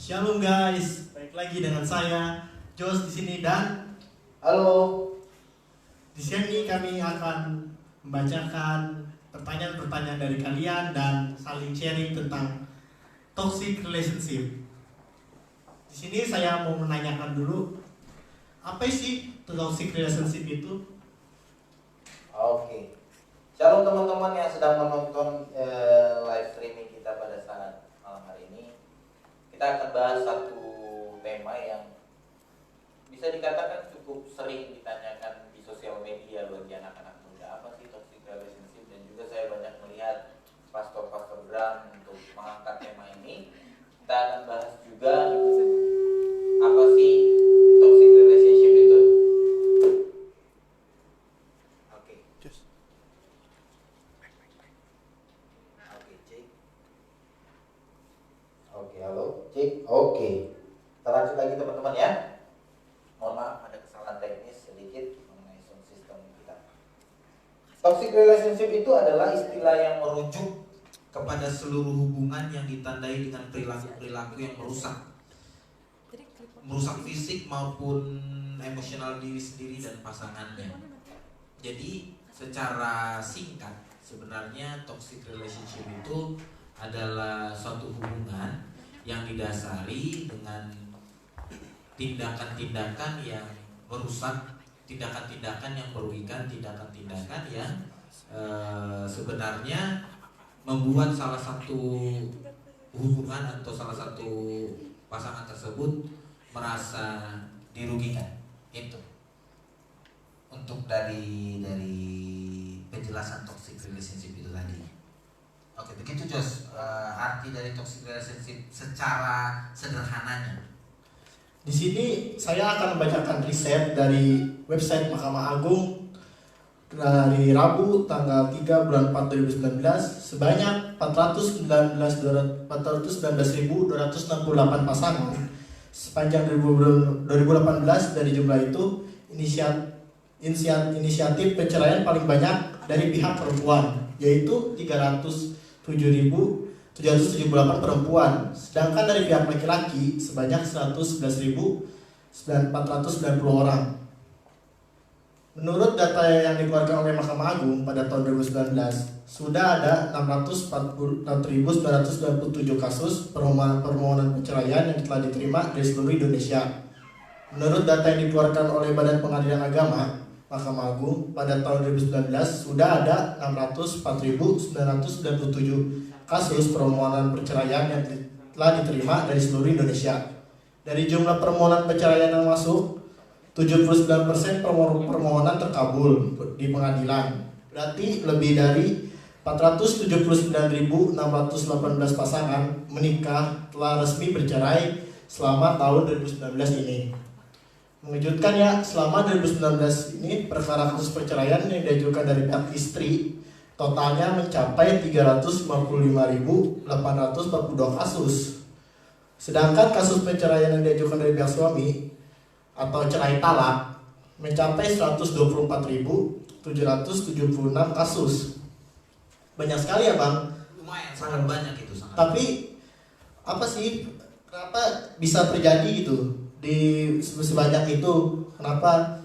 Shalom guys, baik lagi dengan saya Jos di sini dan Halo. di sini kami akan membacakan pertanyaan-pertanyaan dari kalian dan saling sharing tentang toxic relationship. Di sini saya mau menanyakan dulu, apa sih toxic relationship itu? Oke. Shalom teman-teman yang sedang menonton live streaming kita pada saat malam hari ini. Kita akan bahas satu tema yang bisa dikatakan cukup sering ditanyakan di sosial media bagi anak-anak muda. Apa sih toxic relationship? Dan juga saya banyak melihat pastor-pastor Bram untuk mengangkat tema ini. Kita akan bahas juga apa sih toxic relationship itu. Oke. Oke, cek. Oke, halo, cek. Oke. Kita lanjut lagi teman-teman ya. Mohon maaf ada kesalahan teknis sedikit mengenai sound system kita. Toxic relationship itu adalah istilah yang merujuk kepada seluruh hubungan yang ditandai dengan perilaku-perilaku yang merusak fisik maupun emosional diri sendiri dan pasangannya. Jadi secara singkat sebenarnya toxic relationship itu adalah suatu hubungan yang didasari dengan tindakan-tindakan yang merusak, tindakan-tindakan yang merugikan, tindakan-tindakan yang sebenarnya membuat salah satu hubungan atau salah satu pasangan tersebut merasa dirugikan. Itu untuk dari penjelasan toxic relationship itu tadi. Oke, begitu Jos, arti dari toxic relationship secara sederhananya. Di sini saya akan membacakan riset dari website Mahkamah Agung dari Rabu tanggal 3 bulan 4 2019 sebanyak 419.268 pasangan sepanjang 2018. Dari jumlah itu inisiatif perceraian paling banyak dari pihak perempuan, yaitu 307.778 perempuan, sedangkan dari pihak laki-laki sebanyak 111.490 orang. Menurut data yang dikeluarkan oleh Mahkamah Agung pada tahun 2019, sudah ada 646.997 kasus permohonan perceraian yang telah diterima dari seluruh Indonesia. Menurut data yang dikeluarkan oleh Badan Pengadilan Agama Mahkamah Agung pada tahun 2019, sudah ada 604.997 kasus permohonan perceraian yang telah diterima dari seluruh Indonesia. Dari jumlah permohonan perceraian yang masuk, 79% permohonan terkabul di pengadilan. Berarti lebih dari 479.618 pasangan menikah telah resmi bercerai selama tahun 2019 ini. Mengejutkan ya, selama 2019 ini perkara kasus perceraian yang diajukan dari pihak istri totalnya mencapai 355.842 kasus. Sedangkan kasus perceraian yang diajukan dari pihak suami atau cerai talak mencapai 124.776 kasus. Banyak sekali ya Bang. Lumayan, sangat banyak itu, sangat. Tapi apa sih, kenapa bisa terjadi gitu di sebanyak itu? Kenapa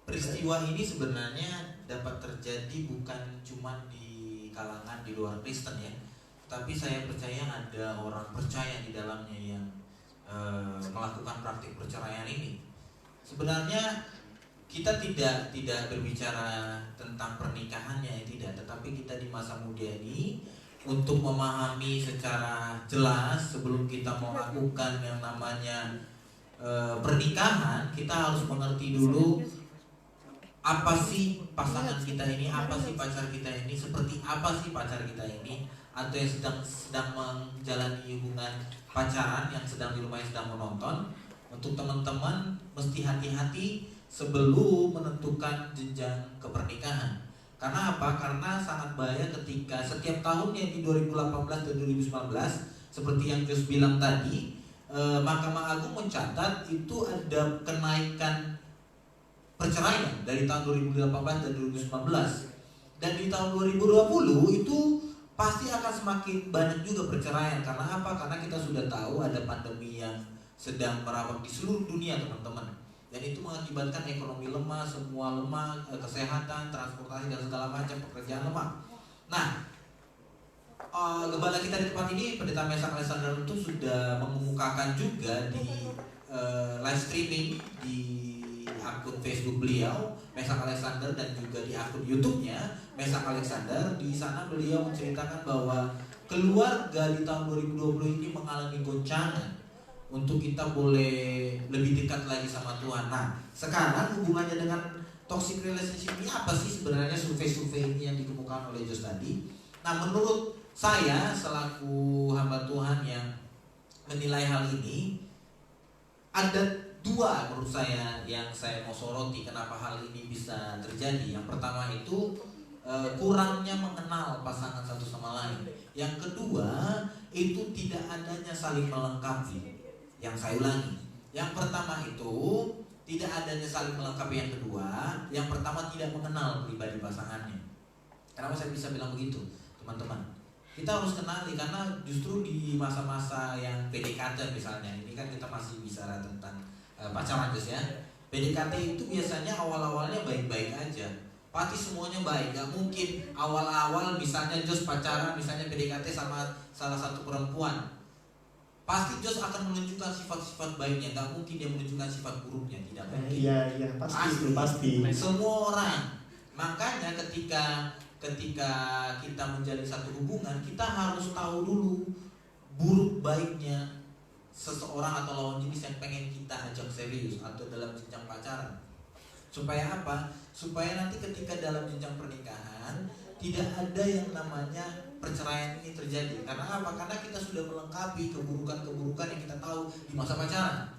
Peristiwa ini sebenarnya dapat terjadi bukan cuma di kalangan di luar Kristen ya, tapi saya percaya ada orang percaya di dalamnya yang melakukan praktik perceraian ini. Sebenarnya kita tidak berbicara tentang pernikahannya, tidak, tetapi kita di masa muda ini untuk memahami secara jelas sebelum kita melakukan yang namanya pernikahan, kita harus mengerti dulu apa sih pasangan kita ini, apa sih pacar kita ini, seperti apa sih pacar kita ini, atau yang sedang menjalani hubungan pacaran, yang sedang di rumah yang sedang menonton. Untuk teman-teman mesti hati-hati sebelum menentukan jenjang kepernikahan. Karena apa? Karena sangat bahaya ketika setiap tahunnya di 2018 dan 2019 seperti yang Jos bilang tadi, Mahkamah Agung mencatat itu ada kenaikan perceraian dari tahun 2018 dan 2019. Dan di tahun 2020 itu pasti akan semakin banyak juga perceraian. Karena apa? Karena kita sudah tahu ada pandemi yang sedang merebak di seluruh dunia, teman-teman. Dan itu mengakibatkan ekonomi lemah, semua lemah, kesehatan, transportasi dan segala macam pekerjaan lemah. Nah, gembala kita di tempat ini, Pendeta Meshak Alexander itu sudah mengemukakan juga di live streaming di akun Facebook beliau Meshak Alexander dan juga di akun YouTube-nya Meshak Alexander. Di sana beliau menceritakan bahwa keluarga di tahun 2020 ini mengalami goncangan untuk kita boleh lebih dekat lagi sama Tuhan. Nah, sekarang hubungannya dengan toxic relationship ini apa sih sebenarnya, survei-survei ini yang dikemukakan oleh Jos tadi? Nah, menurut saya selaku hamba Tuhan yang menilai hal ini, ada dua menurut saya yang saya mau soroti kenapa hal ini bisa terjadi. Yang pertama itu kurangnya mengenal pasangan satu sama lain. Yang kedua itu tidak adanya saling melengkapi. Yang saya ulangi, yang pertama itu tidak adanya saling melengkapi. Yang kedua, yang pertama tidak mengenal pribadi pasangannya. Kenapa saya bisa bilang begitu, teman-teman? Kita harus kenali, karena justru di masa-masa yang PDKT misalnya, ini kan kita masih bicara tentang pacaran Jos ya. PDKT itu biasanya awal-awalnya baik-baik aja, pasti semuanya baik. Gak mungkin awal-awal misalnya Jos pacaran, misalnya PDKT sama salah satu perempuan, pasti Jos akan menunjukkan sifat-sifat baiknya. Gak mungkin dia menunjukkan sifat buruknya, tidak mungkin. Iya, pasti. Semua orang. Makanya ketika kita menjalin satu hubungan, kita harus tahu dulu buruk baiknya seseorang atau lawan jenis yang pengen kita ajak serius atau dalam jenjang pacaran. Supaya apa? Supaya nanti ketika dalam jenjang pernikahan tidak ada yang namanya perceraian ini terjadi. Karena apa? Karena kita sudah melengkapi keburukan-keburukan yang kita tahu di masa pacaran.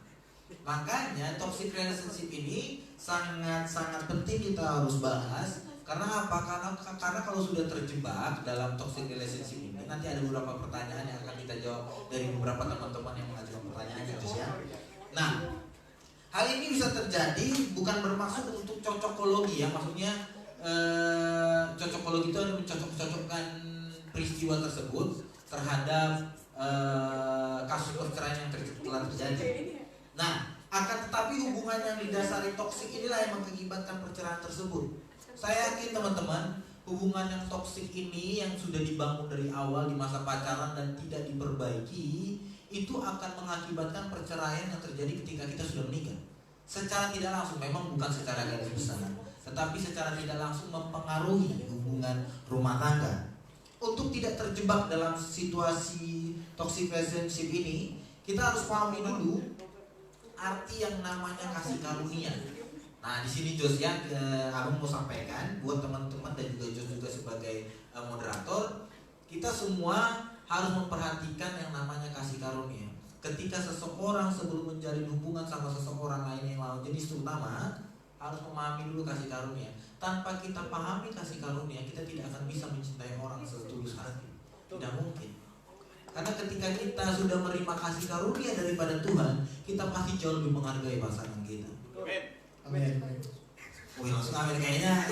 Makanya toxic relationship ini sangat-sangat penting kita harus bahas. Karena apa? Karena kalau sudah terjebak dalam toxic relationship ini, nanti ada beberapa pertanyaan yang akan kita jawab dari beberapa teman-teman yang mengajukan pertanyaan ya. Nah, hal ini bisa terjadi bukan bermaksud untuk cocokologi ya. Maksudnya cocokologi itu adalah mencocok-cocokkan peristiwa tersebut terhadap kasus perceraian yang telah terjadi. Nah, akan tetapi hubungan yang didasari toksik inilah yang mengakibatkan perceraian tersebut. Saya yakin teman-teman, hubungan yang toksik ini yang sudah dibangun dari awal di masa pacaran dan tidak diperbaiki, itu akan mengakibatkan perceraian yang terjadi ketika kita sudah menikah. Secara tidak langsung, memang bukan secara garis besar, tetapi secara tidak langsung mempengaruhi hubungan rumah tangga. Untuk tidak terjebak dalam situasi toxic relationship ini, kita harus pahami dulu arti yang namanya kasih karunia. Nah, di sini Jos ya, aku mau sampaikan buat teman-teman dan juga Jos juga sebagai moderator, kita semua harus memperhatikan yang namanya kasih karunia. Ketika seseorang sebelum menjalin hubungan sama seseorang lain yang lawan jenis terutama, harus memahami dulu kasih karunia. Tanpa kita pahami kasih karunia, kita tidak akan bisa mencintai orang setulus hati. Tidak mungkin. Karena ketika kita sudah menerima kasih karunia daripada Tuhan, kita pasti jauh lebih menghargai pasangan kita. Amin. Wih, langsung amin. Kayaknya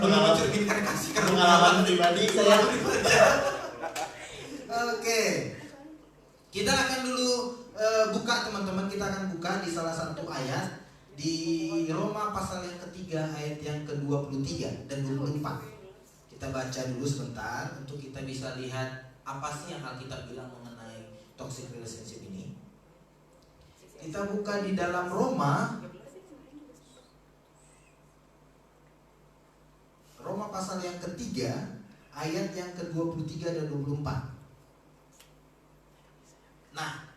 belum mencerminkan kasih karunia. Pengalaman pribadi saya. Oke. Kita akan dulu buka teman-teman, kita akan buka di salah satu ayat di Roma pasal yang ketiga ayat yang ke-23 dan 24. Kita baca dulu sebentar untuk kita bisa lihat apa sih yang Alkitab bilang mengenai toxic relationship ini. Kita buka di dalam Roma pasal yang ketiga ayat yang ke-23 dan 24. Nah,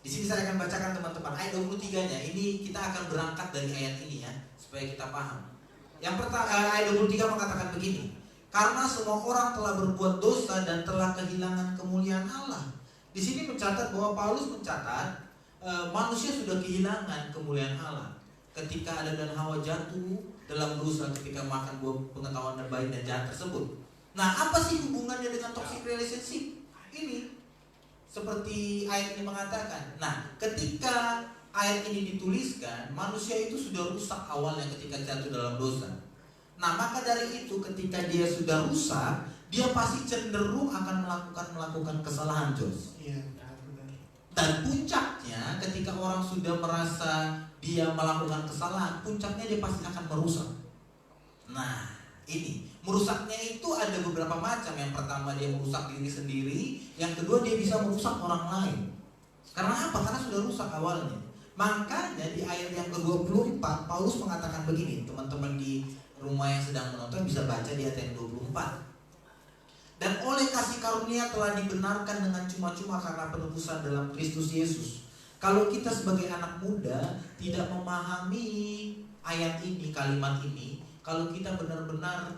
di sini saya akan bacakan teman-teman ayat 23-nya. Ini kita akan berangkat dari ayat ini ya, supaya kita paham. Yang pertama, ayat 23 mengatakan begini: karena semua orang telah berbuat dosa dan telah kehilangan kemuliaan Allah. Di sini mencatat bahwa Paulus mencatat manusia sudah kehilangan kemuliaan Allah ketika Adam dan Hawa jatuh dalam dosa ketika makan buah pengetahuan dan baik dan jahat tersebut. Nah, apa sih hubungannya dengan toxic relationship ini? Seperti ayat ini mengatakan. Nah, ketika ayat ini dituliskan, manusia itu sudah rusak awalnya ketika jatuh dalam dosa. Nah, maka dari itu ketika dia sudah rusak, dia pasti cenderung akan melakukan kesalahan, Jos. Iya, benar. Dan puncaknya ketika orang sudah merasa dia melakukan kesalahan, puncaknya dia pasti akan merusak. Nah, ini merusaknya itu ada beberapa macam. Yang pertama dia merusak diri sendiri, yang kedua dia bisa merusak orang lain. Karena apa? Karena sudah rusak awalnya. Makanya di ayat yang ke-24 Paulus mengatakan begini, teman-teman di rumah yang sedang menonton bisa baca di ayat yang 24. Dan oleh kasih karunia telah dibenarkan dengan cuma-cuma karena penebusan dalam Kristus Yesus. Kalau kita sebagai anak muda tidak memahami ayat ini, kalimat ini, kalau kita benar-benar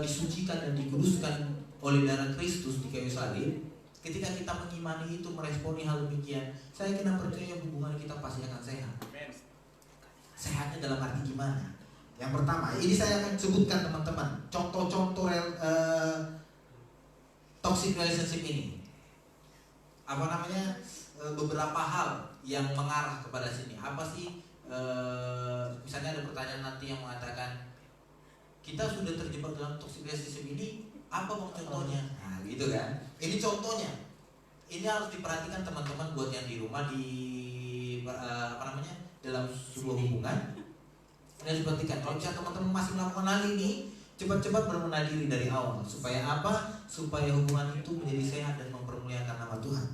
disucikan dan dikuduskan oleh darah Kristus di kayu salib, ketika kita mengimani itu, meresponi hal demikian, saya kena percaya hubungan kita pasti akan sehat. Sehatnya dalam arti gimana? Yang pertama, ini saya akan sebutkan teman-teman contoh-contoh toxic relationship ini. Apa namanya? Beberapa hal yang mengarah kepada sini. Apa sih? Misalnya ada pertanyaan nanti yang mengatakan kita sudah terjebak dalam toxic relationship ini, apa bang contohnya? Nah, gitu kan? Ini contohnya. Ini harus diperhatikan teman-teman buat yang di rumah dalam sebuah hubungan. Ini harus diperhatikan. Kalau misalnya teman-teman masih melakukan hal ini, cepat-cepat berbenah diri dari awal. Supaya apa? Supaya hubungan itu menjadi sehat dan mempermuliakan nama Tuhan.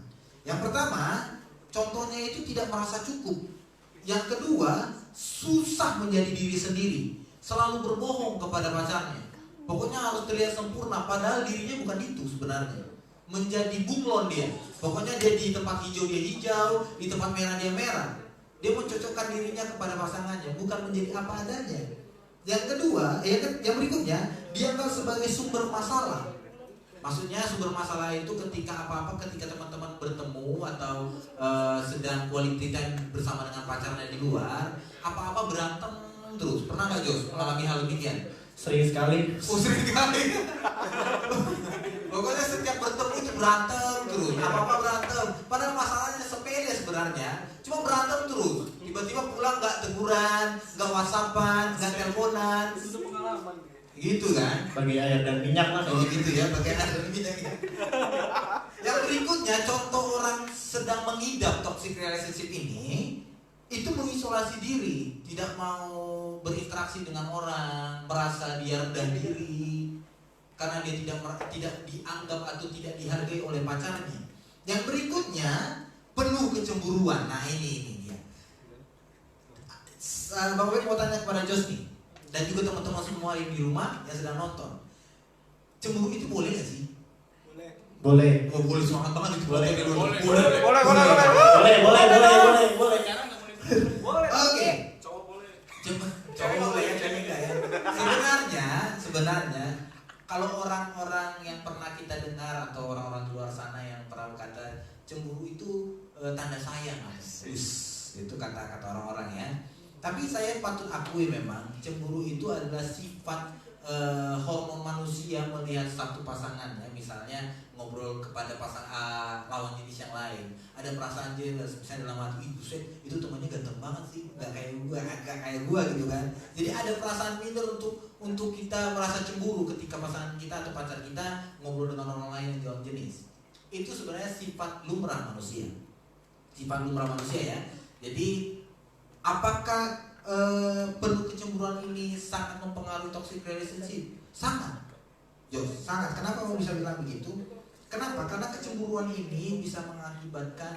Yang pertama, contohnya itu tidak merasa cukup. Yang kedua, susah menjadi diri sendiri, selalu berbohong kepada pacarnya. Pokoknya harus terlihat sempurna, padahal dirinya bukan itu sebenarnya. Menjadi bunglon dia. Pokoknya dia di tempat hijau dia hijau, di tempat merah dia merah. Dia mencocokkan dirinya kepada pasangannya, bukan menjadi apa adanya. Yang kedua, yang berikutnya, dianggap sebagai sumber masalah. Maksudnya sumber masalah itu ketika apa-apa, ketika teman-teman bertemu atau sedang quality time bersama dengan pacarnya di luar, apa-apa berantem terus. Pernah nggak Jos mengalami hal demikian? Sering sekali. Oh, sering kali. Pokoknya setiap bertemu itu berantem terus, apa-apa berantem. Padahal masalahnya sepele sebenarnya, cuma berantem terus. Tiba-tiba pulang nggak teguran, nggak whatsappan, nggak teleponan. Itu pengalaman. Gitu kan? Bagi air dan minyak lah. Oh gitu ya, pakai air dan minyak ya. Yang berikutnya, contoh orang sedang mengidap toxic relationship ini, itu mengisolasi diri, tidak mau berinteraksi dengan orang, merasa dia rendah diri karena dia tidak dianggap atau tidak dihargai oleh pacarnya. Yang berikutnya, penuh kecemburuan. Nah ini dia. Bang Boy mau tanya kepada Jos nih, dan juga teman-teman semua yang di rumah yang sedang nonton, cemburu itu boleh nggak sih? Boleh. Oh boleh, semangat banget itu. Boleh. Boleh. Boleh. Boleh. Oke. Cowok boleh. Cowok boleh ya, cewek enggak ya. Sebenarnya kalau orang-orang yang pernah kita dengar atau orang-orang di luar sana yang pernah berkata cemburu itu tanda sayang, Mas. Itu kata-kata orang-orang ya. Tapi saya patut akui memang cemburu itu adalah sifat hormon manusia melihat satu pasangan ya. Misalnya ngobrol kepada lawan jenis yang lain, ada perasaan jealous, misalnya dalam hati, buset itu temannya ganteng banget sih, nggak kayak gua gitu kan. Jadi ada perasaan minder untuk kita merasa cemburu ketika pasangan kita atau pacar kita ngobrol dengan orang lain yang lawan jenis. Itu sebenarnya sifat lumrah manusia, ya. Jadi apakah penuh kecemburuan ini sangat mempengaruhi toxic relationship? Sangat. Sangat. Kenapa kamu bisa bilang begitu? Kenapa? Karena kecemburuan ini bisa mengakibatkan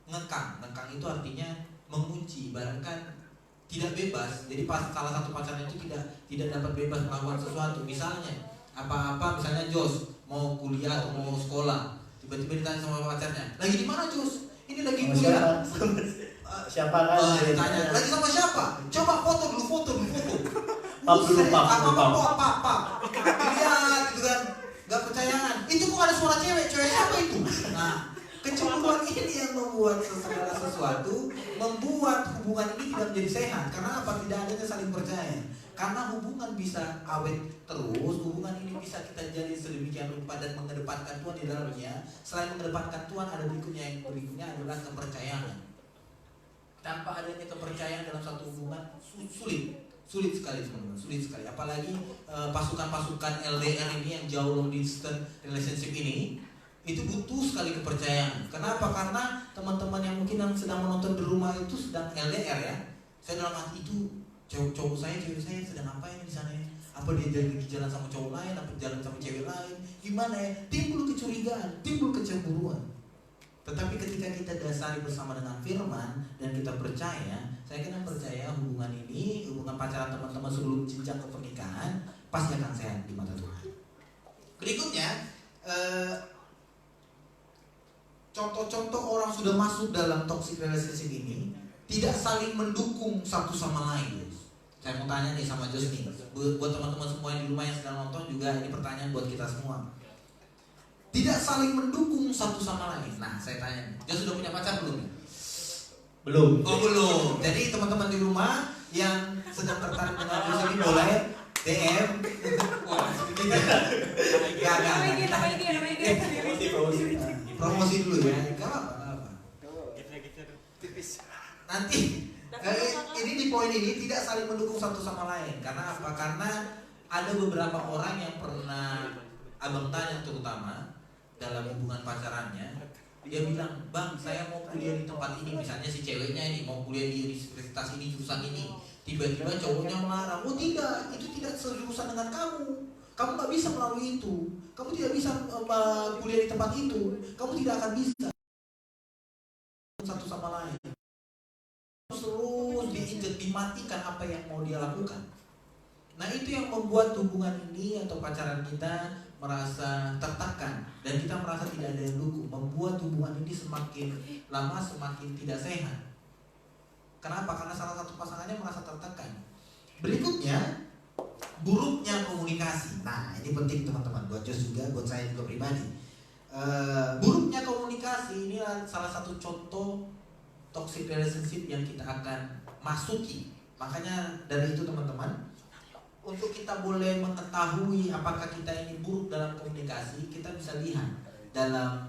ngekang. Ngekang itu artinya mengunci, ibaratkan tidak bebas. Jadi pas salah satu pacarnya itu tidak dapat bebas melakukan sesuatu. Misalnya apa-apa, misalnya Jos mau kuliah atau mau sekolah, tiba-tiba ditanya sama pacarnya, lagi di mana Jos? Ini lagi kuliah. Siapa kan? Ditanya, lagi sama siapa? Coba foto dulu. Pap dulu. Apa? Lihat gitu kan, gak percayaan. Itu kok ada suara cewek siapa itu? Nah, kecemburuan ini yang membuat segala sesuatu, membuat hubungan ini tidak menjadi sehat. Karena apa? Tidak adanya saling percaya. Karena hubungan bisa awet terus, hubungan ini bisa kita jalin sedemikian rupa dan mengedepankan Tuhan di dalamnya. Selain mengedepankan Tuhan, ada yang berikutnya adalah kepercayaan. Tanpa adanya kepercayaan dalam satu hubungan sulit Sulit sekali teman-teman, sulit sekali. Apalagi pasukan-pasukan LDR ini yang jauh long distance relationship ini, itu butuh sekali kepercayaan. Kenapa? Karena teman-teman yang mungkin yang sedang menonton di rumah itu sedang LDR ya. Saya dalam hati itu cowok saya, cewek saya sedang apa ini di sana ya? Apa dia jalan sama cowok lain, apa jalan sama cewek lain? Gimana ya? Timbul kecurigaan, timbul kecemburuan. Tetapi ketika kita dasari bersama dengan firman dan kita percaya, saya kira percaya hubungan ini, hubungan pacaran teman-teman sebelum jenjang ke pernikahan pasti akan sehat di mata Tuhan. Berikutnya, contoh-contoh orang sudah masuk dalam toxic relationship ini tidak saling mendukung satu sama lain. Saya mau tanya nih sama Jos nih, buat teman-teman semua yang di rumah yang sedang nonton juga, ini pertanyaan buat kita semua. Tidak saling mendukung satu sama lain. Nah, saya tanya nih, Jos sudah punya pacar belum? Belum. Oh belum. Jadi teman-teman di rumah yang sedang tertarik dengan Jos ini boleh DM. Wah, Nama IG. promosi dulu ya. Gak apa-apa. Nanti ini di poin ini tidak saling mendukung satu sama lain. Karena apa? Karena ada beberapa orang yang pernah abang tanya terutama dalam hubungan pacarannya, dia bilang, bang saya mau kuliah di tempat ini, misalnya si ceweknya ini mau kuliah di universitas ini, jurusan ini, tiba-tiba cowoknya melarang, oh tidak, itu tidak sejurusan dengan kamu nggak bisa melalui itu, kamu tidak bisa kuliah di tempat itu, kamu tidak akan bisa satu sama lain, terus diinjek, dimatikan apa yang mau dia lakukan. Nah itu yang membuat hubungan ini atau pacaran kita merasa tertekan dan kita merasa tidak ada yang dukung, membuat hubungan ini semakin lama semakin tidak sehat. Kenapa? Karena salah satu pasangannya merasa tertekan. Berikutnya, buruknya komunikasi. Nah ini penting teman-teman, buat Jos juga, buat saya juga pribadi. Buruknya komunikasi ini salah satu contoh toxic relationship yang kita akan masuki. Makanya dari itu teman-teman, untuk kita boleh mengetahui apakah kita ini buruk dalam komunikasi, kita bisa lihat dalam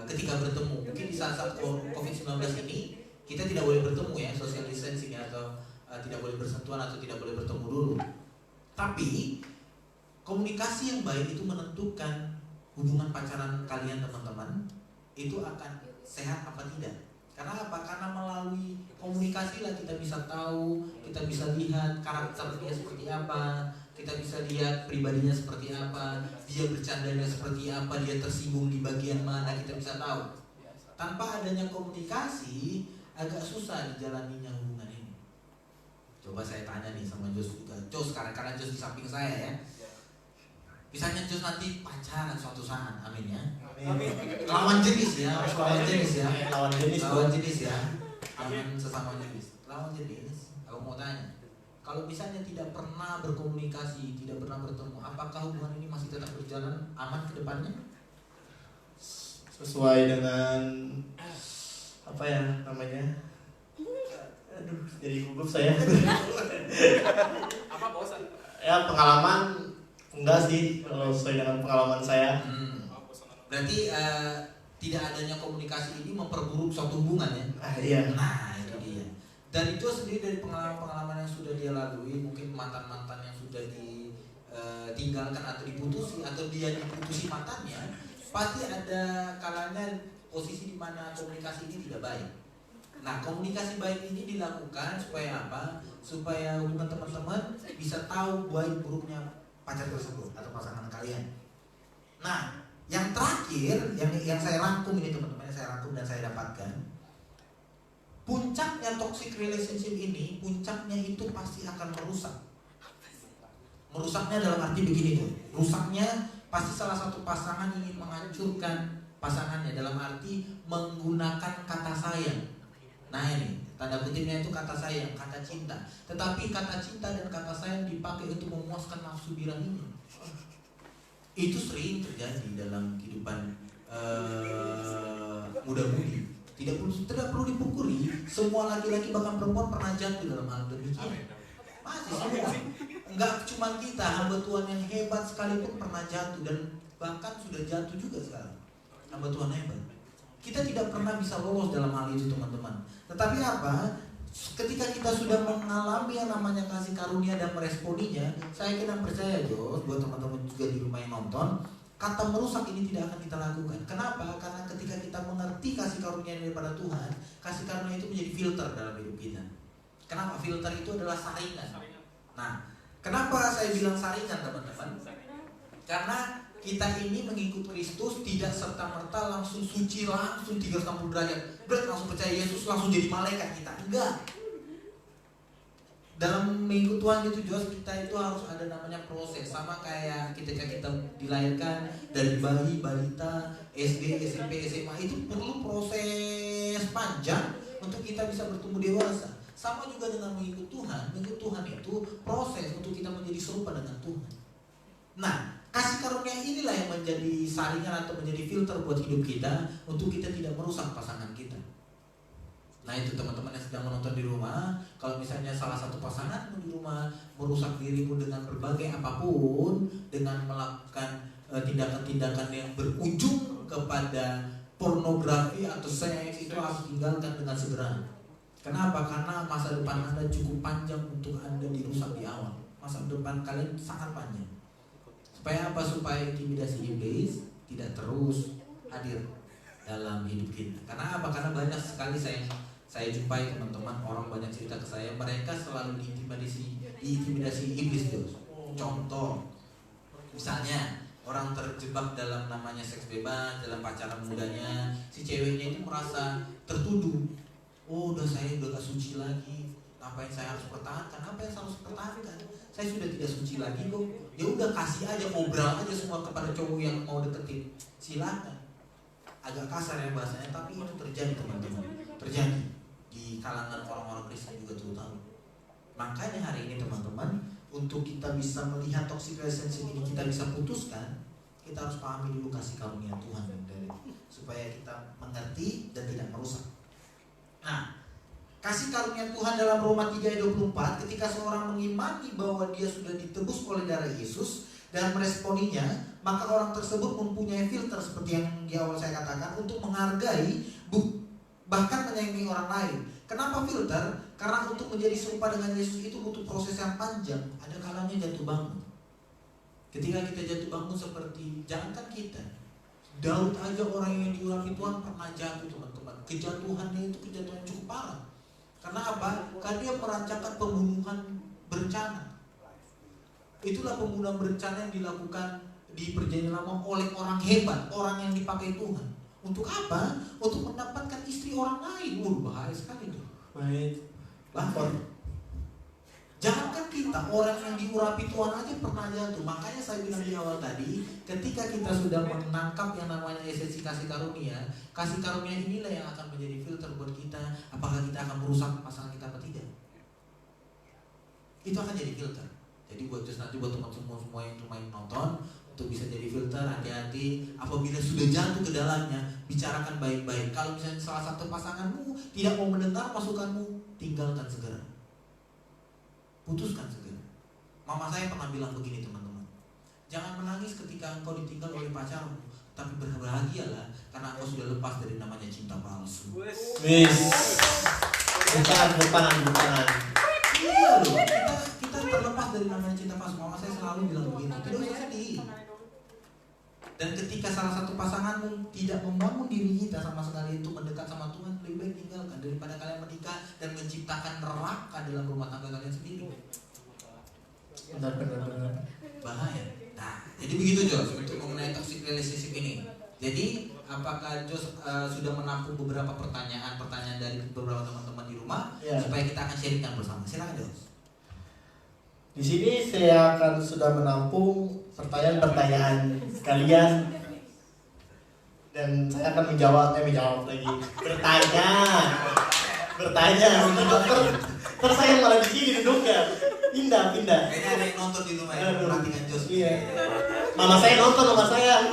ketika bertemu. Mungkin di saat COVID-19 ini kita tidak boleh bertemu ya, social distancing atau tidak boleh bersentuhan atau tidak boleh bertemu dulu. Tapi komunikasi yang baik itu menentukan hubungan pacaran kalian teman-teman itu akan sehat apa tidak. Karena apa? Karena melalui komunikasi lah kita bisa tahu, kita bisa lihat karakternya seperti apa, kita bisa lihat pribadinya seperti apa, dia bercandanya seperti apa, dia tersinggung di bagian mana, kita bisa tahu. Tanpa adanya komunikasi agak susah dijalaninya hubungan ini. Coba saya tanya nih sama Jos juga. Jos, karena Jos di samping saya ya. Misalnya Jos nanti pacaran suatu saat, amin ya. Lawan jenis ya, lawan jenis ya, Lawan jenis. lawan jenis ya, jangan sesama jenis. Lawan jenis, aku mau tanya, kalau misalnya tidak pernah berkomunikasi, tidak pernah bertemu, apakah hubungan ini masih tetap berjalan aman ke depannya? Sesuai dengan apa ya namanya? Aduh, jadi gugup saya. Apa bosan? Ya pengalaman enggak sih kalau sesuai dengan pengalaman saya. Berarti tidak adanya komunikasi ini memperburuk suatu hubungan ya? Iya. Nah itu dia. Dan itu sendiri dari pengalaman-pengalaman yang sudah dia lalui, mungkin mantan-mantan yang sudah ditinggalkan atau diputusi atau dia diputusi mantannya, pasti ada kalanya posisi di mana komunikasi ini tidak baik. Nah komunikasi baik ini dilakukan supaya apa? Supaya hubungan teman-teman bisa tahu baik buruknya pacar tersebut atau pasangan kalian. Nah yang terakhir, yang saya rangkum ini teman-teman, yang saya rangkum dan saya dapatkan, puncaknya toxic relationship ini, puncaknya itu pasti akan merusak. Merusaknya dalam arti begini tuh, rusaknya pasti salah satu pasangan ingin menghancurkan pasangannya dalam arti menggunakan kata sayang. Nah ini tanda kutipnya itu kata sayang, kata cinta. Tetapi kata cinta dan kata sayang dipakai untuk memuaskan nafsu birahinya. Itu sering terjadi dalam kehidupan muda-mudi. Tidak perlu dipukuli. Semua laki-laki bahkan perempuan pernah jatuh dalam hal demikian. Masih semua. Enggak cuma kita, hamba Tuhan yang hebat sekalipun pernah jatuh dan bahkan sudah jatuh juga sekarang. Hamba Tuhan hebat. Kita tidak pernah bisa lolos dalam hal itu teman-teman. Tetapi apa? Ketika kita sudah mengalami yang namanya kasih karunia dan meresponinya, saya kira percaya Jos, buat teman-teman juga di rumah yang nonton, kata merusak ini tidak akan kita lakukan. Kenapa? Karena ketika kita mengerti kasih karunia daripada Tuhan, kasih karunia itu menjadi filter dalam hidup kita. Kenapa? Filter itu adalah saringan. Nah, kenapa saya bilang saringan teman-teman? Karena kita ini mengikut Kristus tidak serta-merta langsung suci, langsung 360 derajat, langsung percaya Yesus, langsung jadi malaikat kita. Enggak. Dalam mengikut Tuhan itu Jos, kita itu harus ada namanya proses. Sama kayak ketika kita dilahirkan dari bayi, balita, SD, SMP, SMA, itu perlu proses panjang untuk kita bisa bertumbuh dewasa. Sama juga dengan mengikut Tuhan itu proses untuk kita menjadi serupa dengan Tuhan. Nah, kasih karunia inilah yang menjadi saringan atau menjadi filter buat hidup kita untuk kita tidak merusak pasangan kita. Nah itu teman-teman yang sedang menonton di rumah, kalau misalnya salah satu pasanganmu di rumah merusak dirimu dengan berbagai apapun, dengan melakukan tindakan-tindakan yang berujung kepada pornografi atau seks, itu harus tinggalkan dengan segera. Kenapa? Karena masa depan Anda cukup panjang untuk Anda dirusak di awal. Masa depan kalian sangat panjang. Supaya apa? Supaya intimidasi iblis tidak terus hadir dalam hidup kita. Karena apa? Karena banyak sekali saya jumpai teman-teman, orang banyak cerita ke saya, mereka selalu diintimidasi iblis Jos. Contoh, misalnya orang terjebak dalam namanya seks bebas, dalam pacaran mudanya, si ceweknya itu merasa tertuduh. Oh, saya udah gak suci lagi. Ngapain saya harus pertahankan? Apa yang saya harus pertahankan? Saya sudah tidak suci lagi kok. Ya udah kasih aja, obral aja semua kepada cowok yang mau deketin. Silakan. Agak kasar ya bahasanya, tapi itu terjadi teman-teman. Terjadi di kalangan orang-orang Kristen juga terutama. Makanya hari ini teman-teman, untuk kita bisa melihat toxic relationship ini, kita bisa putuskan, kita harus pahami dulu kasih karunia Tuhan dari, supaya kita mengerti dan tidak merusak. Nah, kasih karunia Tuhan dalam Roma 3:24, ketika seorang mengimani bahwa dia sudah ditebus oleh darah Yesus dan meresponinya, maka orang tersebut mempunyai filter seperti yang di awal saya katakan untuk menghargai, bahkan menyayangi orang lain. Kenapa filter? Karena untuk menjadi serupa dengan Yesus itu butuh proses yang panjang. Ada kalanya jatuh bangun. Ketika kita jatuh bangun seperti, jangankan kita, Daud aja orang yang diurapi Tuhan pernah jatuh teman-teman. Kejatuhannya itu kejatuhan yang cukup parah. Karena apa? Karena dia merancangkan pembunuhan berencana. Itulah pembunuhan berencana yang dilakukan di Perjanjian Lama oleh orang hebat, orang yang dipakai Tuhan. Untuk apa? Untuk mendapatkan istri orang lain. Bahaya sekali tuh. Baik. Bahaya. Jangankan kita, orang yang diurapi Tuhan aja pernah jatuh. Makanya saya bilang di awal tadi, ketika kita sudah menangkap yang namanya esensi kasih karunia inilah yang akan menjadi filter buat kita. Apakah kita akan merusak pasangan kita atau tidak? Itu akan jadi filter. Jadi buat nanti buat teman-teman semua yang cuma nonton, untuk bisa jadi filter, hati-hati apabila sudah jatuh ke dalamnya, bicarakan baik-baik. Kalau misalnya salah satu pasanganmu tidak mau mendengar masukanmu, tinggalkan segera. Putuskan segera. Mama saya pernah bilang begini teman-teman, jangan menangis ketika engkau ditinggal oleh pacarmu, tapi berbahagialah karena engkau sudah lepas dari namanya cinta palsu. Wis. Bukan. Iya loh, kita terlepas dari namanya cinta palsu. Mama saya selalu bilang begini, tidak usah sedih. Dan ketika salah satu pasanganmu tidak membangun diri kita sama sekali untuk mendekat sama Tuhan, lebih baik tinggalkan daripada kalian menikah dan menciptakan neraka dalam rumah tangga kalian sendiri. Benar. Bahaya. Nah, jadi begitu Jos untuk mengenai toxic relationship ini. Jadi apakah Jos sudah menampung beberapa pertanyaan dari beberapa teman-teman di rumah supaya kita akan sharingkan bersama. Silakan Jos. Di sini saya akan sudah menampung pertanyaan-pertanyaan kalian dan saya akan menjawab lagi. Bertanya. Terus saya malah di sini duduknya. Pindah. Kayaknya ada yang nonton di rumah ya, perhatikan Jos. Iya. Mama saya nonton sama saya.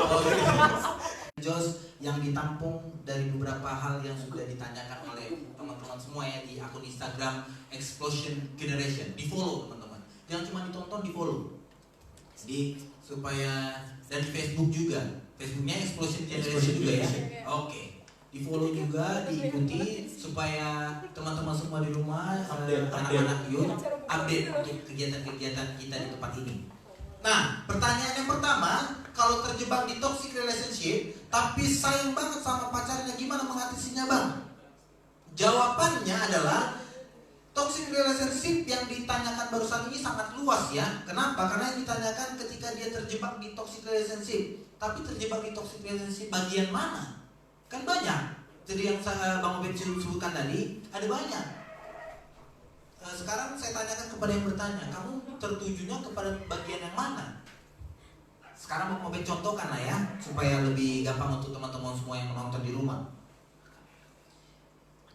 Jos yang ditampung dari beberapa hal yang sudah ditanyakan oleh teman-teman semua ya di akun Instagram Explosion Generation. Di follow teman-teman. Jangan cuma ditonton, di follow. Supaya dan di Facebook juga. Facebooknya Explosion Generation juga ya. Oke. di follow juga, diikuti supaya teman-teman semua di rumah, Update. anak-anak youth update untuk kegiatan-kegiatan kita di tempat ini. Nah, pertanyaan yang pertama, kalau terjebak di toxic relationship tapi sayang banget sama pacarnya, gimana mengatasinya bang? Jawabannya adalah toxic relationship yang ditanyakan barusan ini sangat luas ya. Kenapa? Karena yang ditanyakan ketika dia terjebak di toxic relationship. Tapi terjebak di toxic relationship bagian mana? Kan banyak. Jadi yang Bang Obed sebutkan tadi, ada banyak. Sekarang saya tanyakan kepada yang bertanya, kamu tertujunya kepada bagian yang mana? Sekarang Bang Obed contohkan lah ya, supaya lebih gampang untuk teman-teman semua yang menonton di rumah.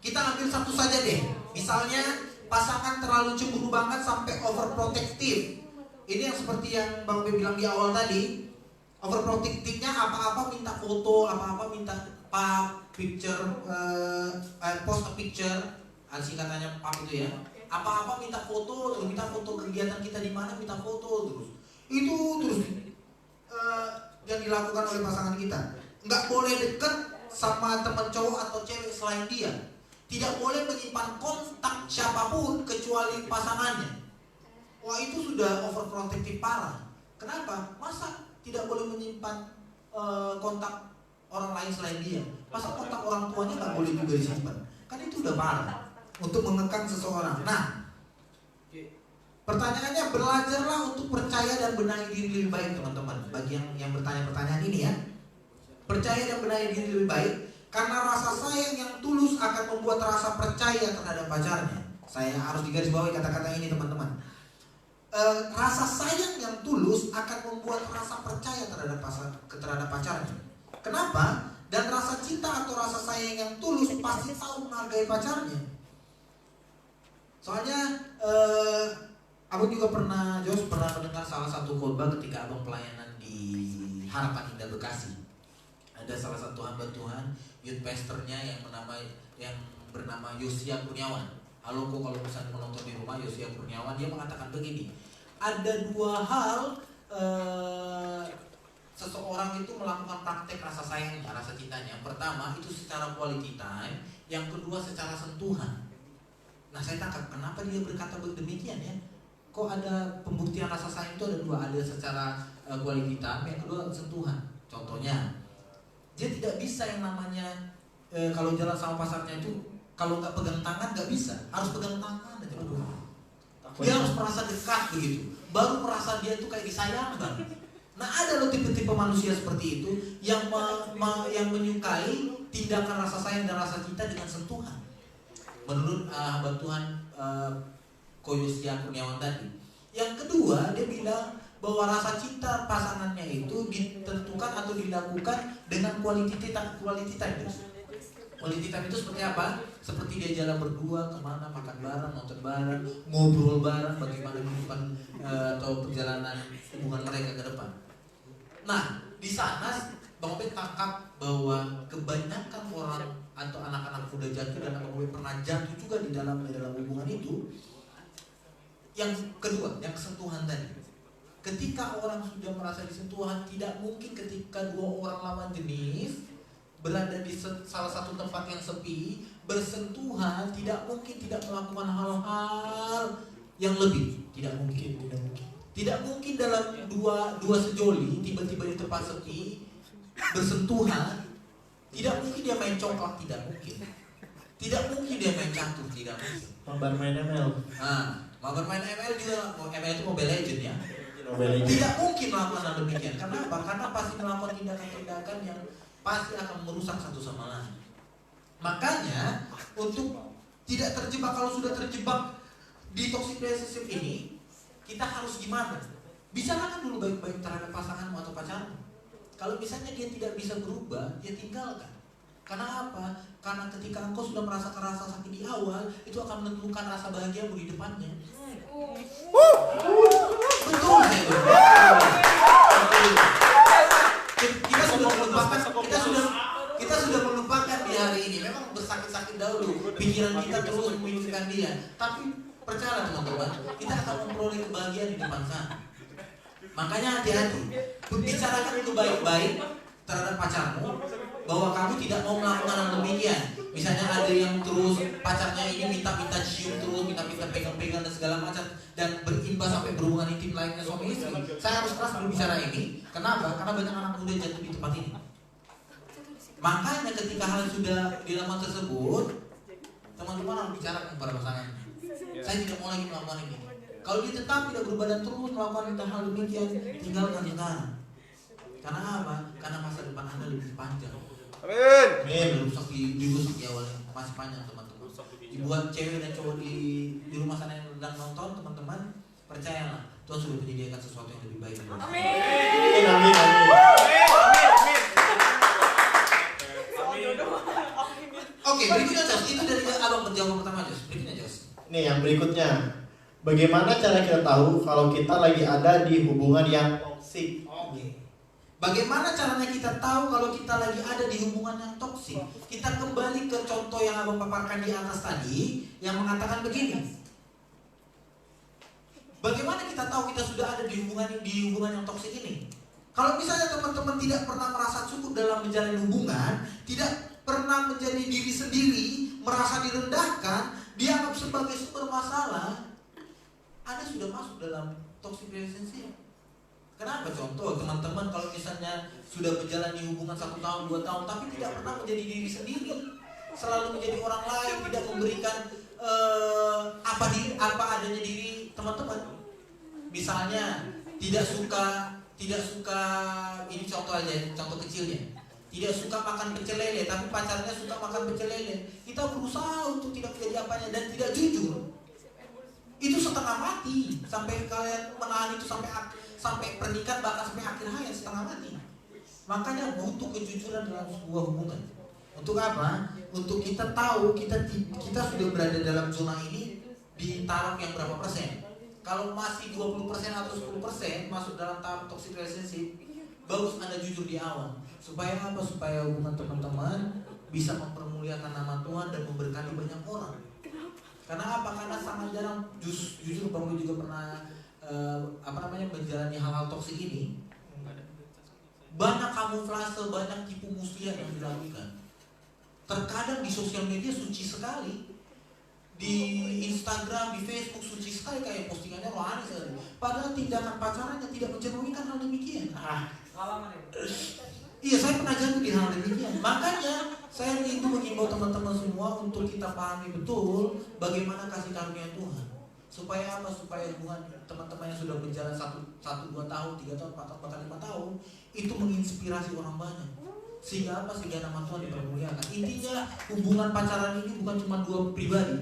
Kita ambil satu saja deh. Misalnya pasangan terlalu cemburu banget sampai overprotective. Ini yang seperti yang Bang Obed bilang di awal tadi. Overprotective-nya apa-apa minta foto, apa-apa minta picture, post a picture, singkatannya PAP itu ya. Apa-apa minta foto, terus minta foto kegiatan kita di mana, minta foto terus. Itu terus yang dilakukan oleh pasangan kita. Nggak boleh deket sama teman cowok atau cewek selain dia. Tidak boleh menyimpan kontak siapapun kecuali pasangannya. Wah, itu sudah overprotective parah. Kenapa? Masa tidak boleh menyimpan kontak orang lain selain dia? Masa kontak orang tuanya nggak boleh juga disimpan? Kan itu udah parah untuk mengekang seseorang. Nah, pertanyaannya, belajarlah untuk percaya dan benahi diri lebih baik teman-teman. Bagi yang bertanya pertanyaan ini ya, percaya dan benahi diri lebih baik. Karena rasa sayang yang tulus akan membuat rasa percaya terhadap pacarnya. Saya harus digarisbawahi kata-kata ini teman-teman. Rasa sayang yang tulus akan membuat rasa percaya terhadap pacarnya. Kenapa? Dan rasa cinta atau rasa sayang yang tulus pasti tahu menghargai pacarnya. Soalnya abang juga pernah mendengar salah satu khotbah ketika abang pelayanan di Harapan Indah Bekasi. Ada salah satu hamba Tuhan, youth pastornya yang bernama Yosia Kurniawan. Halo kok kalau misalnya menonton di rumah, Yosia Kurniawan, dia mengatakan begini. Ada dua hal seseorang itu melakukan praktek rasa sayangnya, rasa cintanya. Yang pertama itu secara quality time, yang kedua secara sentuhan. Nah, saya tangkap kenapa dia berkata demikian ya. Kok ada pembuktian rasa sayang itu ada dua, ada secara quality time, yang kedua sentuhan. Contohnya, dia tidak bisa yang namanya kalau jalan sama pasangannya itu kalau nggak pegang tangan nggak bisa, harus pegang tangan aja. Dia harus merasa dekat begitu, baru merasa dia itu kayak disayang banget. Nah, ada loh tipe-tipe manusia seperti itu yang yang menyukai tindakan rasa sayang dan rasa cinta dengan sentuhan. Menurut hamba Tuhan Yosia Kurniawan tadi. Yang kedua, dia bilang bahwa rasa cinta pasangannya itu ditentukan atau dilakukan dengan quality time. Quality time itu seperti apa? Seperti dia jalan berdua kemana, makan bareng, nonton bareng, ngobrol bareng, bagaimana kehidupan atau perjalanan hubungan mereka ke depan. Nah, di sana Bang Obed tangkap bahwa kebanyakan orang atau anak-anak muda jatuh, dan Bang Obed pernah jatuh juga di dalam hubungan itu. Yang kedua, yang sentuhan tadi. Ketika orang sudah merasa disentuhan, tidak mungkin ketika dua orang lawan jenis berada di salah satu tempat yang sepi, bersentuhan, tidak mungkin tidak melakukan hal-hal yang lebih. Tidak mungkin. Tidak mungkin dalam dua sejoli tiba-tiba di tempat sepi bersentuhan. Tidak mungkin dia main congklak, tidak mungkin. Tidak mungkin dia main catur, tidak mungkin. Mabar main ML. Mabar main ML juga, ML itu Mobile Legend ya. Tidak mungkin melakukan hal demikian. Kenapa? Karena pasti melakukan tindakan-tindakan yang pasti akan merusak satu sama lain. Makanya untuk tidak terjebak, kalau sudah terjebak di toxic relationship ini, kita harus gimana? Bicarakan dulu baik-baik terhadap pasanganmu atau pacarmu. Kalau misalnya dia tidak bisa berubah, dia tinggalkan. Karena apa? Karena ketika engkau sudah merasakan rasa sakit di awal, itu akan menentukan rasa bahagiamu di depannya. Betul ya, kita sudah melupakan di hari ini. Memang bersakit-sakit dahulu, pikiran kita terus memikirkan dia. Tapi percayalah teman-teman, kita akan memperoleh kebahagiaan di depan sana. Makanya hati-hati, bicarakan itu baik-baik terhadap pacarmu, bahwa kamu tidak mau melakukan hal demikian. Misalnya ada yang terus pacarnya ini minta-minta cium terus, minta-minta pegang-pegang dan segala macam, dan berimbas sampai berhubungan intim lainnya suami istri. Saya harus keras berbicara ini. Kenapa? Karena banyak anak muda yang jatuh di tempat ini. Makanya ketika hal sudah dilakukan tersebut, teman-teman harus bicara kepada pasangan. Saya tidak mau lagi melakukan ini. Kalau dia tetap tidak berubah dan terus melakukan hal demikian, tinggalkan sekarang. Karena apa? Karena masa depan Anda lebih panjang. Amin. Dirusak di awalnya masih panjang teman-teman. Dibuat cewek dan cowok di rumah sana yang sedang nonton, teman-teman, percayalah Tuhan sudah menyediakan sesuatu yang lebih baik. Amin, amin, amin. Oke, berikutnya Jos. Itu dari abang penjawab pertama Jos. Berikutnya Jos. Nih yang berikutnya. Bagaimana cara kita tahu kalau kita lagi ada di hubungan yang toksik? Bagaimana caranya kita tahu kalau kita lagi ada di hubungan yang toksik? Kita kembali ke contoh yang abang paparkan di atas tadi, yang mengatakan begini. Bagaimana kita tahu kita sudah ada di hubungan yang toksik ini? Kalau misalnya teman-teman tidak pernah merasa cukup dalam menjalani hubungan, tidak pernah menjadi diri sendiri, merasa direndahkan, dianggap sebagai sumber masalah, Anda sudah masuk dalam toxic relationship. Kenapa? Contoh, teman-teman kalau misalnya sudah menjalani hubungan 1 tahun, 2 tahun, tapi tidak pernah menjadi diri sendiri, selalu menjadi orang lain, tidak memberikan apa adanya diri teman-teman. Misalnya tidak suka ini contoh aja, contoh kecilnya. Tidak suka makan pecel lele, tapi pacarnya suka makan pecel lele. Kita berusaha untuk tidak menjadi apanya dan tidak jujur. Itu setengah mati. Sampai kalian menahan itu sampai pernikahan, bahkan sampai akhir hayat setengah mati. Makanya butuh kejujuran dalam sebuah hubungan. Untuk apa? Untuk kita tahu kita sudah berada dalam zona ini di taraf yang berapa persen. Kalau masih 20% atau 10% masuk dalam tahap toxic relationship, bagus Anda jujur di awal. Supaya apa? Supaya hubungan teman-teman bisa mempermuliakan nama Tuhan dan memberkati banyak orang. Karena apa? Karena sangat jarang, jujur Bang Boy juga pernah menjalani hal-hal toksik ini. Banyak kamuflase, banyak tipu muslihat yang dilakukan. Terkadang di sosial media suci sekali, di Instagram, di Facebook suci sekali, kayak postingannya rohani sekali. Padahal tindakan pacarannya tidak mencerminkan hal demikian. Iya, saya pernah jatuh di hal demikian. Makanya saya itu mengimbau teman-teman semua untuk kita pahami betul bagaimana kasih karunia Tuhan. Supaya apa? Supaya hubungan teman-teman yang sudah berjalan 1, 2 tahun, 3 tahun, 4 tahun, bahkan 5 tahun itu menginspirasi orang banyak. Sehingga apa? Sehingga nama Tuhan dipermuliakan. Intinya hubungan pacaran ini bukan cuma 2 pribadi,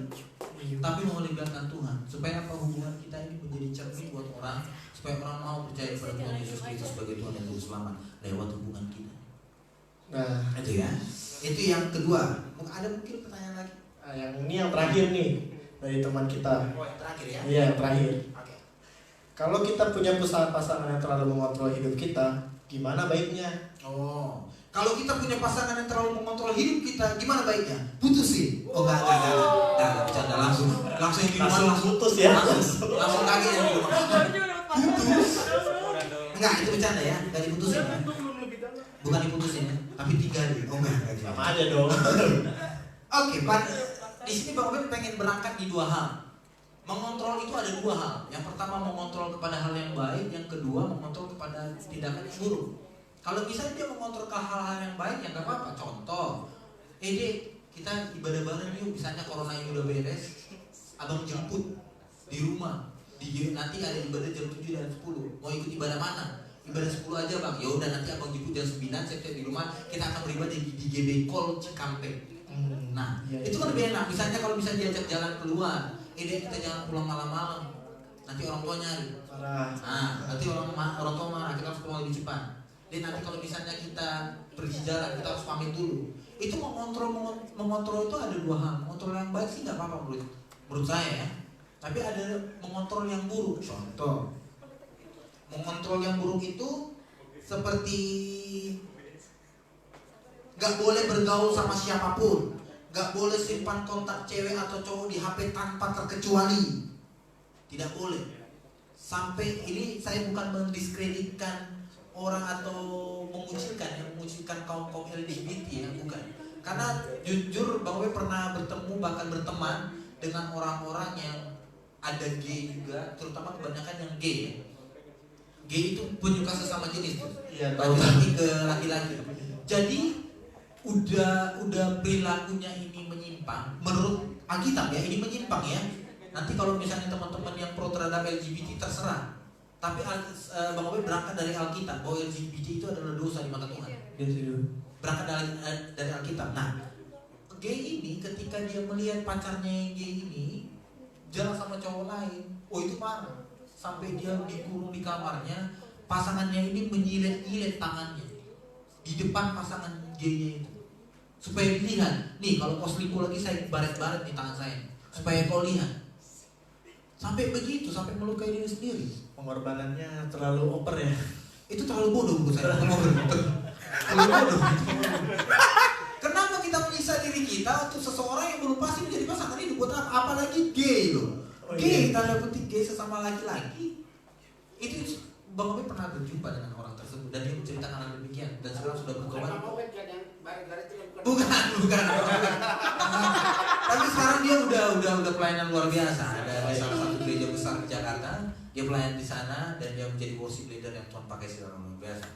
tapi melibatkan Tuhan. Supaya apa? Hubungan kita ini menjadi cermin buat orang, supaya orang mau percaya kepada Tuhan Yesus Kristus sebagai Tuhan dan Juru Selamat lewat hubungan kita. Nah, Itu ya. Itu yang kedua. Ada mungkin pertanyaan lagi? yang ini yang terakhir nih dari teman kita. Oh, yang terakhir ya. Iya, yang terakhir. Oke. Kalau kita punya pasangan yang terlalu mengontrol hidup kita, gimana baiknya? Oh, kalau kita punya pasangan yang terlalu mengontrol hidup kita, gimana baiknya? Putusin. Oh, enggak, bercanda langsung yang di rumah langsung putus ya. langsung kaget yang di rumah. Putus. Enggak, itu bercanda ya, enggak diputusin ya. Bukan diputusin ya, tapi 3 deh. Oh, enggak. Sama aja dong. Oke, di sini Bang Ben pengen berangkat di 2 hal. Mengontrol itu ada 2 hal. Yang pertama mengontrol kepada hal yang baik, yang kedua mengontrol kepada tindakan yang buruk. Kalau misalnya dia mengontrol ke hal-hal yang baik, ya nggak apa-apa. Contoh, Dek, kita ibadah bareng yuk. Misalnya corona ini udah beres, abang jemput di rumah. Nanti ada ibadah jam 7 dan 10. Mau ikut ibadah mana? Ibadah 10 aja bang. Ya udah, nanti abang jemput jam 9, saya di rumah. Kita akan beribadah di GB Call Cikampek. Nah, itu kan lebih enak. Misalnya kalau bisa diajak jalan keluar, Dek, kita jangan pulang malam-malam. Nanti orang tua nyari. Nanti orang tua marah. Kita harus pulang lebih cepat. Dan nanti kalau misalnya kita pergi jalan, kita harus pamit dulu. Itu mengontrol itu ada 2 hal. Mengontrol yang baik sih nggak apa-apa menurut saya ya. Tapi ada mengontrol yang buruk. Contoh, mengontrol yang buruk itu seperti nggak boleh bergaul sama siapapun, nggak boleh simpan kontak cewek atau cowok di HP tanpa terkecuali. Tidak boleh. Sampai ini saya bukan mendiskreditkan orang atau mengucilkan kaum LGBT ya. Karena jujur Bang Obe pernah bertemu bahkan berteman dengan orang-orang yang ada gay juga, terutama kebanyakan yang gay ya. Gay itu penyuka sesama jenis tuh. Iya, tahu. Laki-laki ke laki-laki. Jadi udah perilakunya ini menyimpang menurut Alkitab ya, ini menyimpang ya. Nanti kalau misalnya teman-teman yang pro terhadap LGBT terserah. Tapi Bang Obe berangkat dari Alkitab bahwa LGBT itu adalah dosa di mata Tuhan. Berangkat dari Alkitab. Nah, gay ini ketika dia melihat pacarnya yang gay ini jalan sama cowok lain, oh itu marah. Sampai dia dikurung di kamarnya, pasangannya ini menyilet-nyilet tangannya di depan pasangan gaynya itu. Supaya dilihat, nih kalau kau selingkuh lagi saya baret-baret di tangan saya. Supaya kau lihat. Sampai begitu, sampai melukai diri sendiri. Pengorbanannya terlalu over ya. Itu terlalu bodoh menurut saya. Terlalu bodoh. Kenapa kita menyiksa diri kita untuk seseorang yang belum pasti menjadi pasangan hidup? Buat apa? Apalagi gay loh. Gay, tanda petik gay sesama laki-laki. Itu Bang Obe pernah berjumpa dengan orang tersebut dan dia menceritakan hal demikian dan sekarang sudah bertobat. Bukan. Tapi sekarang dia udah pelayanan luar biasa. Ada di salah satu gereja besar di Jakarta. Dia pelayan di sana dan dia menjadi worship leader yang Tuhan pakai secara luar biasa.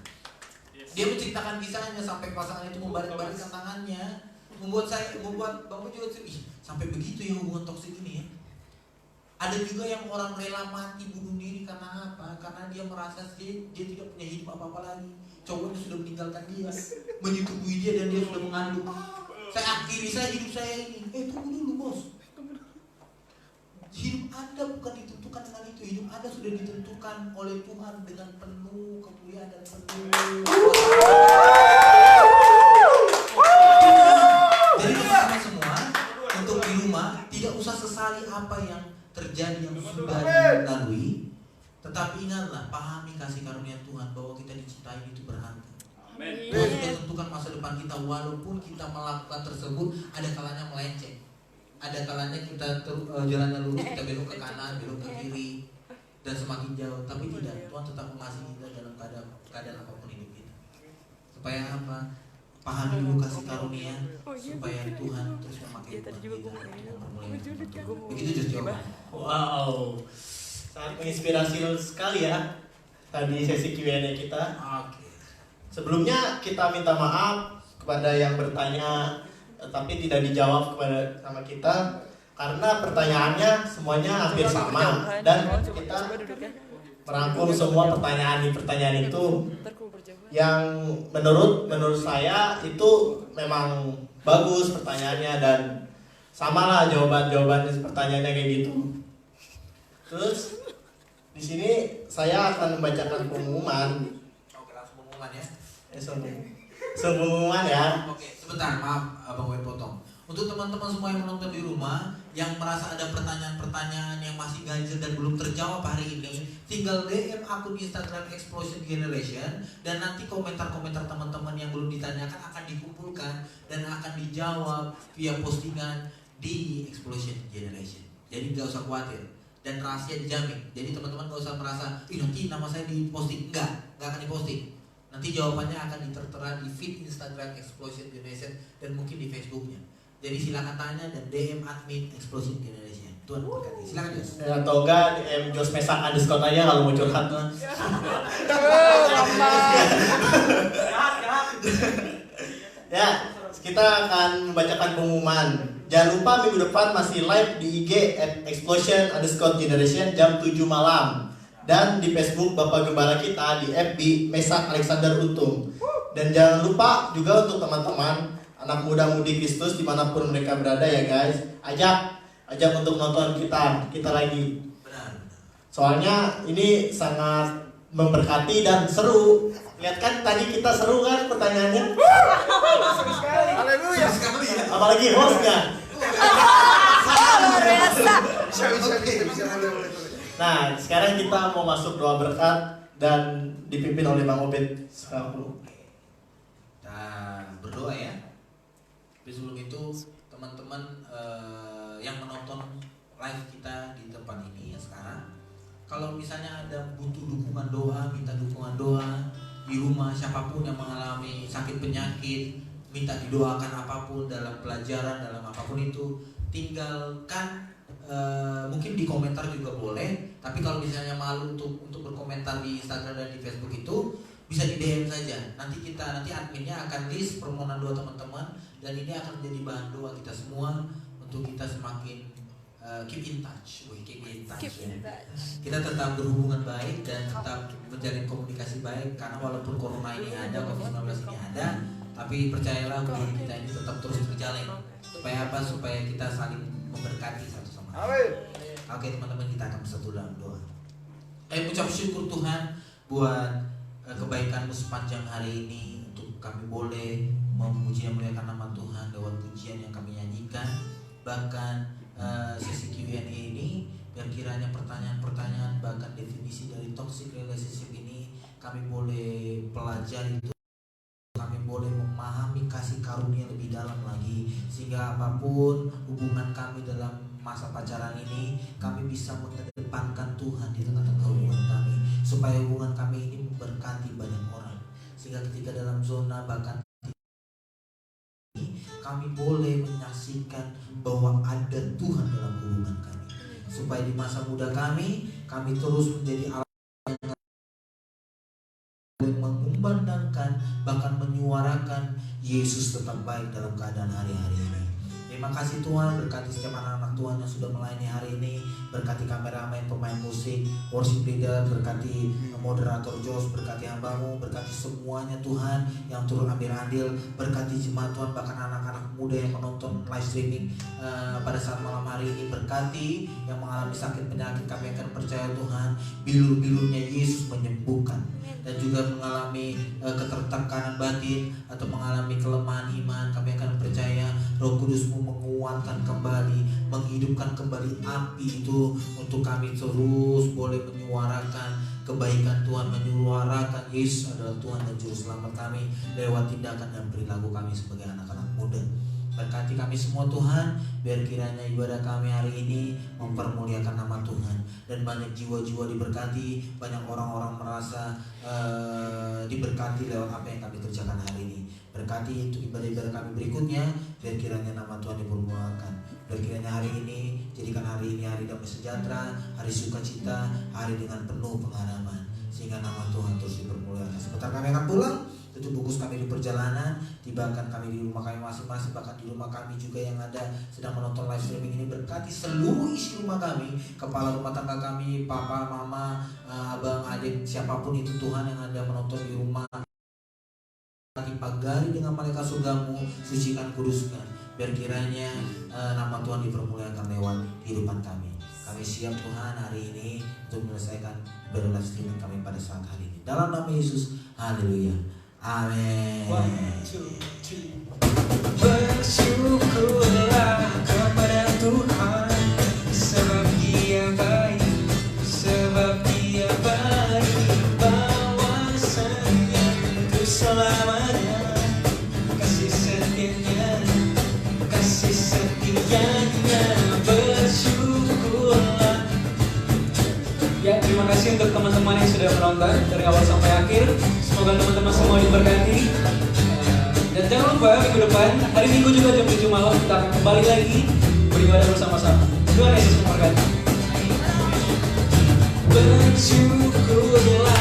Dia menceritakan kisahnya sampai pasangan itu membarik-balikkan tangannya, membuat Bang Obe juga sampai begitu ya hubungan toksik ini ya. Ada juga yang orang rela mati bunuh diri karena apa? Karena dia merasa dia tidak punya hidup apa-apa lagi. Cowoknya sudah meninggalkan dia, menyetujui dia dan dia sudah mengandung. Saya hidup saya ini. Tunggu dulu bos. Hidup Anda bukan ditentukan dengan itu. Hidup Anda sudah ditentukan oleh Tuhan dengan penuh kemuliaan dan penuh. Jadi teman-teman semua untuk di rumah tidak usah sesali apa yang terjadi yang sudah dilalui, tetapi ingatlah pahami kasih karunia Tuhan bahwa kita dicintai itu berharga. Tuhan sudah tentukan masa depan kita walaupun kita melakukan tersebut ada kalanya melenceng. Ada kalanya kita jalannya lurus, kita belok ke kanan, belok ke kiri dan semakin jauh. Tapi tidak, Tuhan tetap mengasihi kita dalam keadaan apapun hidup kita. Supaya apa? Pahami dulu kasih karunia supaya Tuhan terus memakai kita begitu just jawaban. Wow, sangat menginspirasi sekali ya tadi sesi Q&A kita. Oke. Sebelumnya kita minta maaf kepada yang bertanya tapi tidak dijawab sama kita karena pertanyaannya semuanya hampir sama dan kita merangkum semua pertanyaan itu yang menurut saya itu memang bagus pertanyaannya dan samalah jawabannya pertanyaannya kayak gitu. Terus di sini saya akan membacakan pengumuman. Oke, langsung pengumuman ya. Pengumuman ya. Oke, sebentar, maaf Abang Obe potong. Untuk teman-teman semua yang menonton di rumah yang merasa ada pertanyaan-pertanyaan yang masih ganjil dan belum terjawab hari ini, tinggal DM akun Instagram Explosion Generation dan nanti komentar-komentar teman-teman yang belum ditanyakan akan dikumpulkan dan akan dijawab via postingan di Explosion Generation. Jadi nggak usah khawatir dan rahasia dijamin. Jadi teman-teman nggak usah merasa, nanti nama saya diposting. Nggak akan diposting. Nanti jawabannya akan ditertera di feed Instagram Explosion Generation dan mungkin di Facebooknya. Jadi silakan tanya dan DM admin Explosion Generation. Tuhan berkati. Silakan Jos. Atau enggak DM Jos Mesak _ aja kalau mau curhat. Ya, kita akan membacakan pengumuman. Jangan lupa minggu depan masih live di IG @explosion_generation jam 7 malam. Dan di Facebook Bapak Gembala kita di FB Mesak Alexander Untung. Dan jangan lupa juga untuk teman-teman anak muda-mudi Kristus dimanapun mereka berada ya guys, ajak untuk nonton kita lagi. Benar. Soalnya ini sangat memberkati dan seru. Lihat kan tadi kita seru kan pertanyaannya. Haleluya. Apalagi hostnya. Luar biasa. Bisa. Nah, sekarang kita mau masuk doa berkat dan dipimpin oleh Bang Obed selaku. Nah, berdoa ya. Tapi sebelum itu teman-teman yang menonton live kita di tempat ini ya sekarang, kalau misalnya ada butuh dukungan doa, minta dukungan doa di rumah, siapapun yang mengalami sakit penyakit, minta didoakan apapun dalam pelajaran, dalam apapun itu, tinggalkan. Mungkin di komentar juga boleh, tapi kalau misalnya malu untuk berkomentar di Instagram dan di Facebook itu bisa di DM saja. Nanti adminnya akan list permohonan doa teman-teman, dan ini akan menjadi bahan doa kita semua untuk kita semakin keep in touch. Kita tetap berhubungan baik dan tetap menjalin komunikasi baik, karena walaupun corona ini ada, COVID-19 ini ada, tapi percayalah hubungan kita ini tetap terus terjalin. Supaya apa? Supaya kita saling memberkati satu sama lain. Oke teman-teman, kita akan bersatu dalam doa. Ucap syukur Tuhan buat kebaikan-Mu sepanjang hari ini, untuk kami boleh memuji dan memuliakan nama Tuhan lewat pujian yang kami nyanyikan. Bahkan sesi Q&A ini, biar kiranya pertanyaan-pertanyaan bahkan definisi dari toxic relationship ini kami boleh pelajari, kami boleh memahami kasih karunia lebih dalam lagi, sehingga apapun hubungan kami dalam masa pacaran ini, kami bisa mengedepankan Tuhan di tengah-tengah hubungan kami, supaya hubungan kami ini memberkati banyak orang, sehingga ketika dalam zona bahkan kami boleh menyaksikan bahwa ada Tuhan dalam hubungan kami, supaya di masa muda kami terus menjadi alat yang mengumandangkan, bahkan menyuarakan Yesus tetap baik dalam keadaan hari-hari ini. Terima kasih Tuhan, berkati setiap anak-anak Tuhan yang sudah melayani hari ini, berkati kameramen, pemain musik, worship leader, berkati moderator Jos, berkati hamba-Mu, berkati semuanya Tuhan yang turut ambil andil, berkati jemaat Tuhan, bahkan anak-anak muda yang menonton live streaming pada saat malam hari ini, berkati yang mengalami sakit penyakit, kami akan percaya Tuhan, bilur-bilurnya Yesus menyembuhkan, dan juga mengalami ketertekanan batin atau mengalami kelemahan iman, kami akan percaya Roh Kudus-Mu menguatkan kembali, menghidupkan kembali api itu untuk kami terus boleh menyuarakan kebaikan Tuhan, menyuarakan Yesus adalah Tuhan dan Juru Selamat kami lewat tindakan dan perilaku kami sebagai anak-anak muda. Berkati kami semua Tuhan, biar kiranya ibadah kami hari ini mempermuliakan nama Tuhan, dan banyak jiwa-jiwa diberkati, banyak orang-orang merasa diberkati lewat apa yang kami kerjakan hari ini. Berkati untuk ibadah-ibadah kami berikutnya, biar kiranya nama Tuhan dipermuliakan. Biar kiranya hari ini, jadikan hari ini hari damai sejahtera, hari sukacita, hari dengan penuh pengharapan, sehingga nama Tuhan terus dipermuliakan. Sebentar kami akan pulang, tutup bungkus kami di perjalanan, tibakan kami di rumah kami masing-masing, bahkan di rumah kami juga yang ada sedang menonton live streaming ini. Berkati seluruh isi rumah kami, kepala rumah tangga kami, papa, mama, abang, adik, siapapun itu Tuhan yang ada menonton di rumah. Pagari dengan malaikat surga-Mu, sucikan, kuduskan, biar kiranya nama Tuhan dipermuliakan lewat kehidupan kami. Kami siap Tuhan hari ini untuk menyelesaikan live streaming kami pada saat hari ini. Dalam nama Yesus, haleluya. Amin. Bersyukurlah kepada Tuhan, sebab Dia baik, sebab Dia baik, bahwasanya untuk selamanya kasih setianya, bersyukurlah. Ya, terima kasih untuk teman-teman yang sudah menonton dari awal sampai akhir. Semoga teman-teman semua diberkati. Dan jangan lupa minggu depan, hari Minggu juga jam 7 malam kita akan kembali lagi beribadah bersama-sama. Tuhan Yesus memberkati. Bersyukurlah